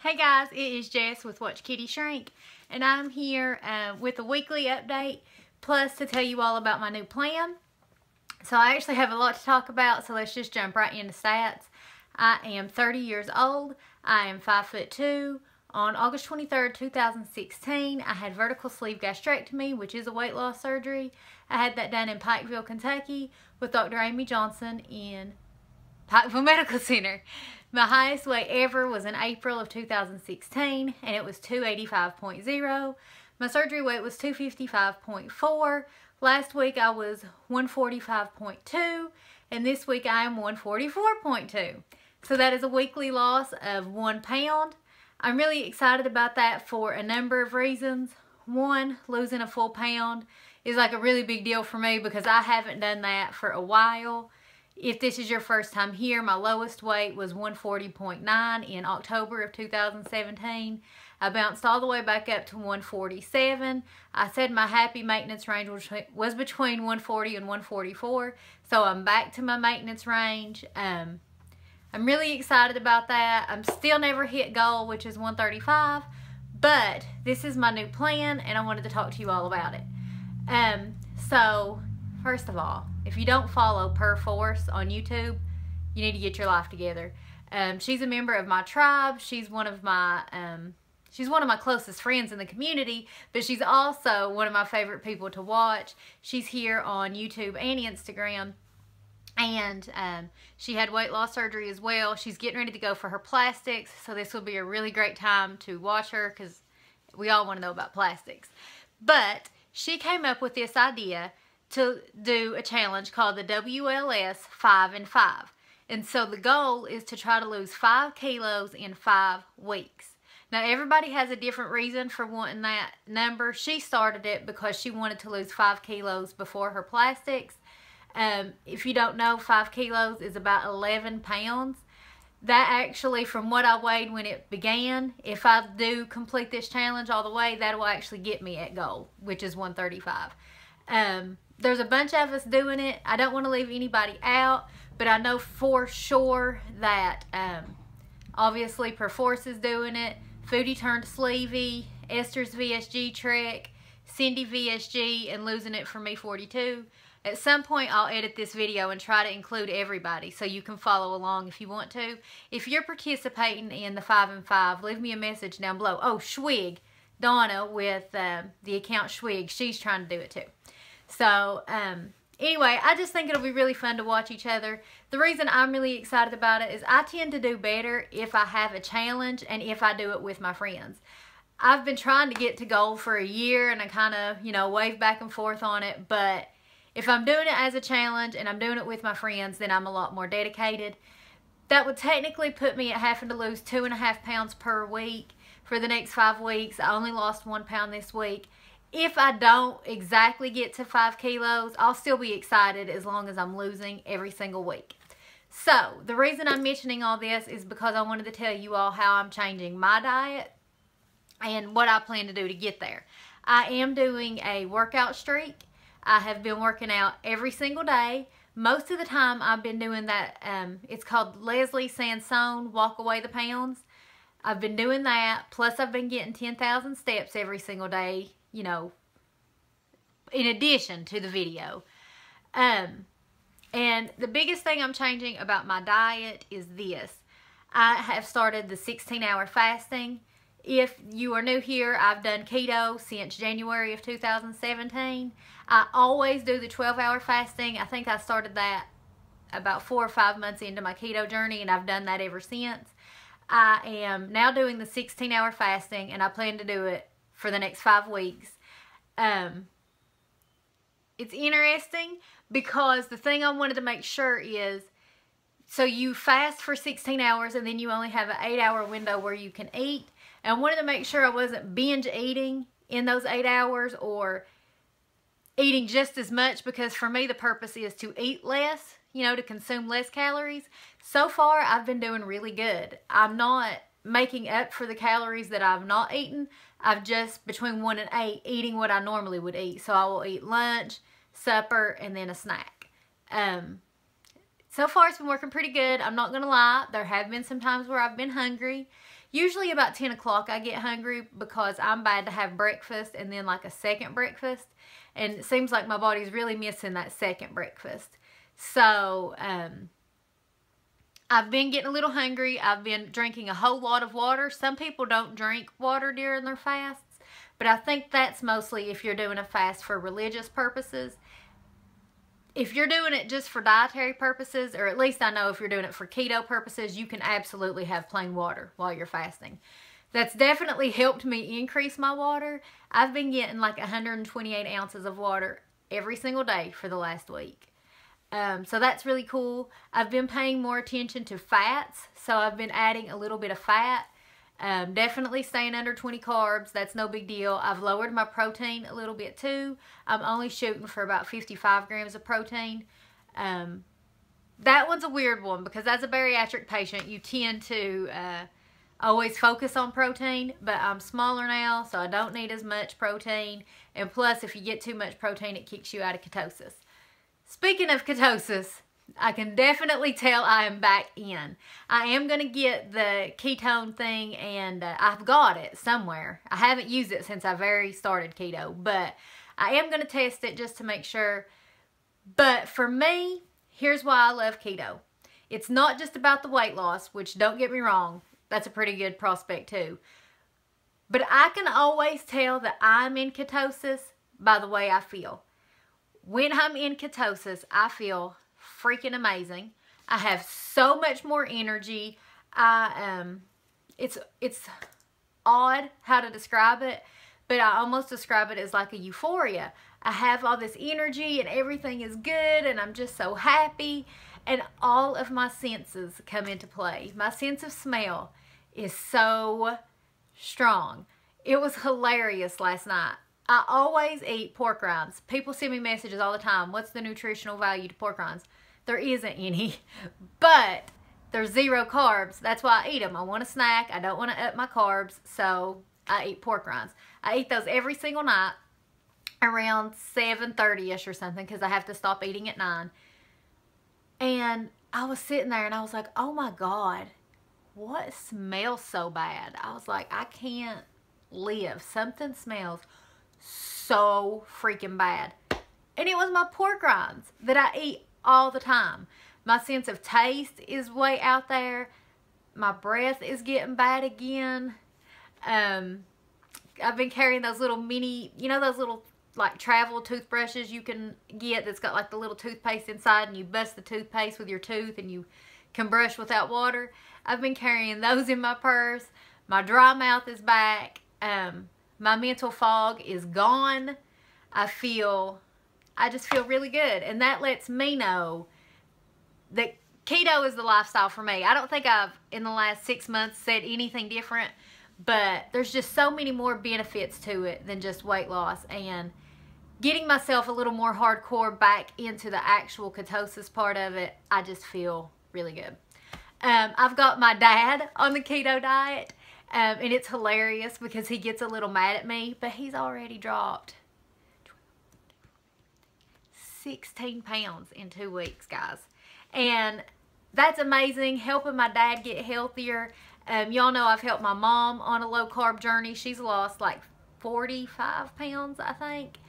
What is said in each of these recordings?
Hey guys, it is Jess with Watch Kitty Shrink, and I'm here with a weekly update, plus to tell you all about my new plan. So I actually have a lot to talk about, so let's just jump right into stats. I am 30 years old. I am 5'2". On August 23rd, 2016, I had vertical sleeve gastrectomy, which is a weight loss surgery. I had that done in Pikeville, Kentucky with Dr. Amy Johnson in Pikeville Medical Center. My highest weight ever was in April of 2016, and it was 285.0. My surgery weight was 255.4. Last week I was 145.2, and this week I am 144.2. So that is a weekly loss of 1 pound. I'm really excited about that for a number of reasons. One, losing a full pound is like a really big deal for me because I haven't done that for a while. If this is your first time here, my lowest weight was 140.9 in October of 2017. I bounced all the way back up to 147. I said my happy maintenance range was between 140 and 144. So I'm back to my maintenance range. I'm really excited about that. I'm still never hit goal, which is 135. But this is my new plan, and I wanted to talk to you all about it. So first of all, if you don't follow Per Force on YouTube, you need to get your life together. She's a member of my tribe. She's one of my closest friends in the community, but she's also one of my favorite people to watch. She's here on YouTube and Instagram, and she had weight loss surgery as well. She's getting ready to go for her plastics, so this will be a really great time to watch her because we all want to know about plastics. But she came up with this idea to do a challenge called the WLS 5 and 5. And so the goal is to try to lose 5 kilos in 5 weeks. Now everybody has a different reason for wanting that number. She started it because she wanted to lose 5 kilos before her plastics. If you don't know, 5 kilos is about 11 pounds. That actually, from what I weighed when it began, if I do complete this challenge all the way, that will actually get me at goal, which is 135. There's a bunch of us doing it. I don't want to leave anybody out, but I know for sure that obviously Per Force is doing it. Foodie Turned Sleevey, Esther's VSG Trek, Cindy VSG, and Losing It For Me 42. At some point I'll edit this video and try to include everybody so you can follow along if you want to. If you're participating in the 5 and 5, leave me a message down below. Oh, Schwig, Donna with the account Schwig, she's trying to do it too. So, anyway, I just think it'll be really fun to watch each other. The reason I'm really excited about it is I tend to do better if I have a challenge and if I do it with my friends. I've been trying to get to goal for a year, and I kind of, wave back and forth on it. But if I'm doing it as a challenge and I'm doing it with my friends, then I'm a lot more dedicated. That would technically put me at having to lose 2.5 pounds per week for the next 5 weeks. I only lost 1 pound this week. If I don't exactly get to 5 kilos, I'll still be excited as long as I'm losing every single week. So, the reason I'm mentioning all this is because I wanted to tell you all how I'm changing my diet and what I plan to do to get there. I am doing a workout streak. I have been working out every single day. Most of the time I've been doing that, it's called Leslie Sansone Walk Away the Pounds. I've been doing that, plus I've been getting 10,000 steps every single day, in addition to the video. And the biggest thing I'm changing about my diet is this. I have started the 16-hour fasting. If you are new here, I've done keto since January of 2017. I always do the 12-hour fasting. I think I started that about 4 or 5 months into my keto journey, and I've done that ever since. I am now doing the 16-hour fasting, and I plan to do it for the next 5 weeks. It's interesting because the thing I wanted to make sure is, so you fast for 16 hours and then you only have an 8-hour window where you can eat. And I wanted to make sure I wasn't binge eating in those 8 hours or eating just as much, because for me the purpose is to eat less, to consume less calories. So far I've been doing really good. I'm not making up for the calories that I've not eaten. I've just, between 1 and 8, eating what I normally would eat. So I will eat lunch, supper, and then a snack. So far it's been working pretty good. I'm not going to lie. There have been some times where I've been hungry. Usually about 10 o'clock I get hungry because I'm bad to have breakfast and then like a second breakfast. And it seems like my body's really missing that second breakfast. So, I've been getting a little hungry. I've been drinking a whole lot of water. Some people don't drink water during their fasts, but I think that's mostly if you're doing a fast for religious purposes. If you're doing it just for dietary purposes, or at least I know if you're doing it for keto purposes, you can absolutely have plain water while you're fasting. That's definitely helped me increase my water. I've been getting like 128 ounces of water every single day for the last week. So that's really cool. I've been paying more attention to fats, so I've been adding a little bit of fat. Definitely staying under 20 carbs. That's no big deal. I've lowered my protein a little bit too. I'm only shooting for about 55 grams of protein. That one's a weird one because as a bariatric patient, you tend to always focus on protein, but I'm smaller now, so I don't need as much protein. And plus, if you get too much protein, it kicks you out of ketosis. Speaking of ketosis, I can definitely tell I am back in. I am going to get the ketone thing, and I've got it somewhere. I haven't used it since I very started keto, but I am going to test it just to make sure. But for me, here's why I love keto. It's not just about the weight loss, which don't get me wrong, that's a pretty good prospect too. But I can always tell that I'm in ketosis by the way I feel. When I'm in ketosis, I feel freaking amazing. I have so much more energy. It's odd how to describe it, but I almost describe it as like a euphoria. I have all this energy and everything is good and I'm just so happy, and all of my senses come into play. My sense of smell is so strong. It was hilarious last night. I always eat pork rinds. People send me messages all the time. What's the nutritional value to pork rinds? There isn't any, but there's 0 carbs. That's why I eat them. I want a snack. I don't want to up my carbs, so I eat pork rinds. I eat those every single night around 7:30ish or something because I have to stop eating at 9. And I was sitting there and I was like, oh my God, what smells so bad? I was like, I can't live. Something smells so freaking bad. And it was my pork rinds that I eat all the time. My sense of taste is way out there. My breath is getting bad again. I've been carrying those little mini, you know those little like travel toothbrushes you can get that's got like the little toothpaste inside, and you bust the toothpaste with your tooth and you can brush without water. I've been carrying those in my purse. My dry mouth is back. My mental fog is gone. I just feel really good. And that lets me know that keto is the lifestyle for me. I don't think I've, in the last 6 months, said anything different. But there's just so many more benefits to it than just weight loss. And getting myself a little more hardcore back into the actual ketosis part of it, I just feel really good. I've got my dad on the keto diet. And it's hilarious because he gets a little mad at me, but he's already dropped 16 pounds in 2 weeks, guys. And that's amazing, helping my dad get healthier. Y'all know I've helped my mom on a low-carb journey. She's lost like 45 pounds, I think.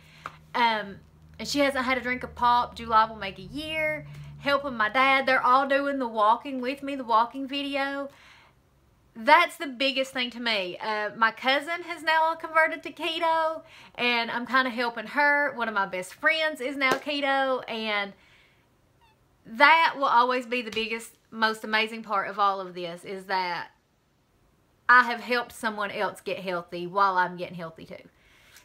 And she hasn't had a drink of pop. July will make a year. Helping my dad. They're all doing the walking with me, the walking video. That's the biggest thing to me. My cousin has now converted to keto, and I'm kind of helping her. One of my best friends is now keto, and that will always be the biggest, most amazing part of all of this, is that I have helped someone else get healthy while I'm getting healthy too.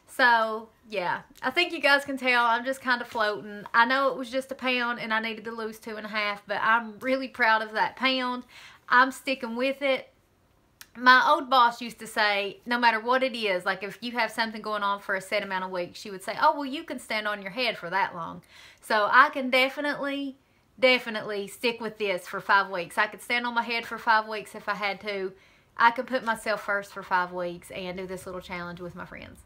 So, yeah, I think you guys can tell I'm just kind of floating. I know it was just a pound and I needed to lose 2.5, but I'm really proud of that pound. I'm sticking with it. My old boss used to say, no matter what it is, like if you have something going on for a set amount of weeks, she would say, oh, well, you can stand on your head for that long. So I can definitely stick with this for 5 weeks. I could stand on my head for 5 weeks if I had to. I can put myself first for 5 weeks and do this little challenge with my friends.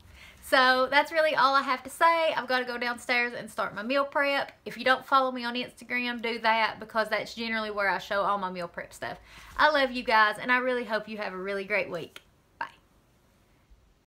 So that's really all I have to say. I've got to go downstairs and start my meal prep. If you don't follow me on Instagram, do that, because that's generally where I show all my meal prep stuff. I love you guys, and I really hope you have a really great week.